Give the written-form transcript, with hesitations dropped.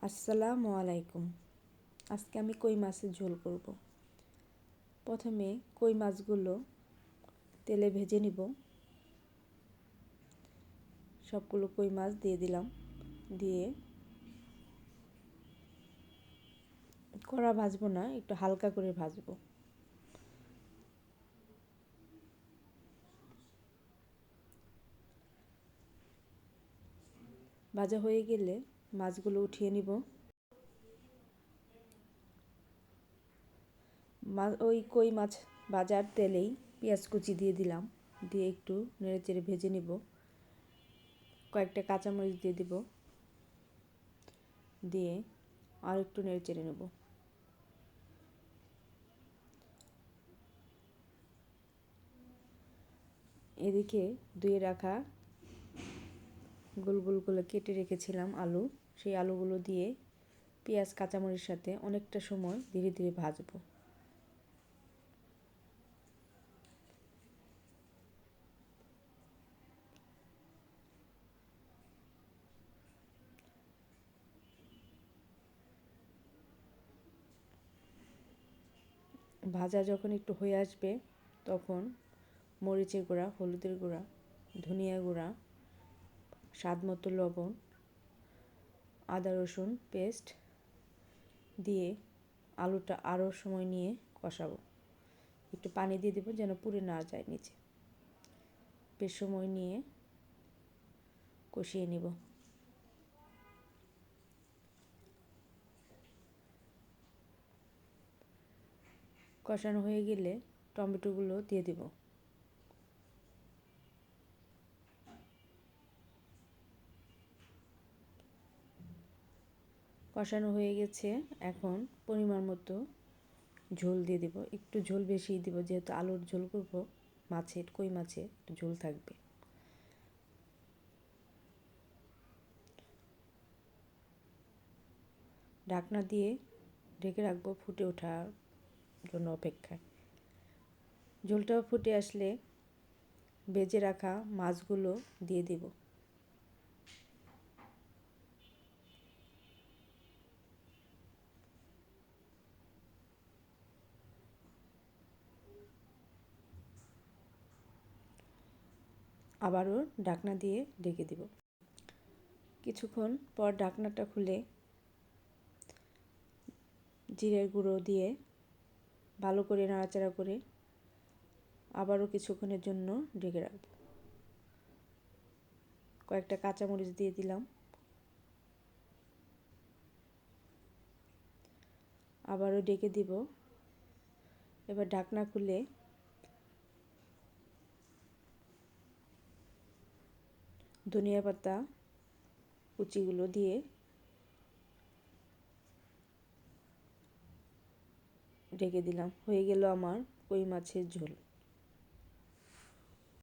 আসসালামু আলাইকুম। আজকে আমি কই মাছের ঝোল করব। প্রথমে কই মাছগুলো তেলে ভেজে নিব। সবগুলো কই মাছ দিয়ে দিলাম, দিয়ে কড়া ভাজবো না, একটু হালকা করে ভাজবো। ভাজা হয়ে গেলে মাছগুলো উঠিয়ে নিব। ওই কই মাছ ভাজার তেলেই পেঁয়াজ কুচি দিয়ে দিলাম, দিয়ে একটু নেড়েচেড়ে ভেজে নিব। কয়েকটা কাঁচামরিচ দিয়ে দিব, দিয়ে আর একটু নেড়েচেড়ে নেব। এদিকে ধুয়ে রাখা গোল গোল করে কেটে রেখেছিলাম আলু, সেই আলুগুলো দিয়ে পেঁয়াজ কাঁচামরিচের সাথে অনেকটা সময় ধীরে ধীরে ভাজবো। ভাজা যখন একটু হয়ে আসবে তখন মরিচের গুঁড়া, হলুদের গুঁড়া, ধনিয়া গুঁড়া, স্বাদ মতো লবণ, আদা রসুন পেস্ট দিয়ে আলুটা আরও সময় নিয়ে কষাবো। একটু পানি দিয়ে দেবো যেন পুড়ে না যায় নিচে। বেশ সময় নিয়ে কষিয়ে নিব। কষানো হয়ে গেলে টমেটোগুলো দিয়ে দেব। কষানো হয়ে গেছে, এখন পরিমাণ মতো ঝোল দিয়ে দেব। একটু ঝোল বেশিই দেব, যেহেতু আলুর ঝোল করব, মাছের কই মাছের একটু ঝোল থাকবে। ঢাকনা দিয়ে ঢেকে রাখবো ফুটে ওঠার জন্য অপেক্ষায়। ঝোলটাও ফুটে আসলে ভেজে রাখা মাছগুলো দিয়ে দেব। আবারও ঢাকনা দিয়ে ঢেকে দেব। কিছুক্ষণ পর ঢাকনাটা খুলে জিরের গুঁড়ো দিয়ে ভালো করে নাড়াচাড়া করে আবারও কিছুক্ষণের জন্য ঢেকে রাখব। কয়েকটা কাঁচামরিচ দিয়ে দিলাম, আবারও ঢেকে দিব। এবার ঢাকনা খুলে ধনিয়া পাতা কুচিগুলো দিয়ে ঢেকে দিলাম। হয়ে গেল আমার কই মাছের ঝোল।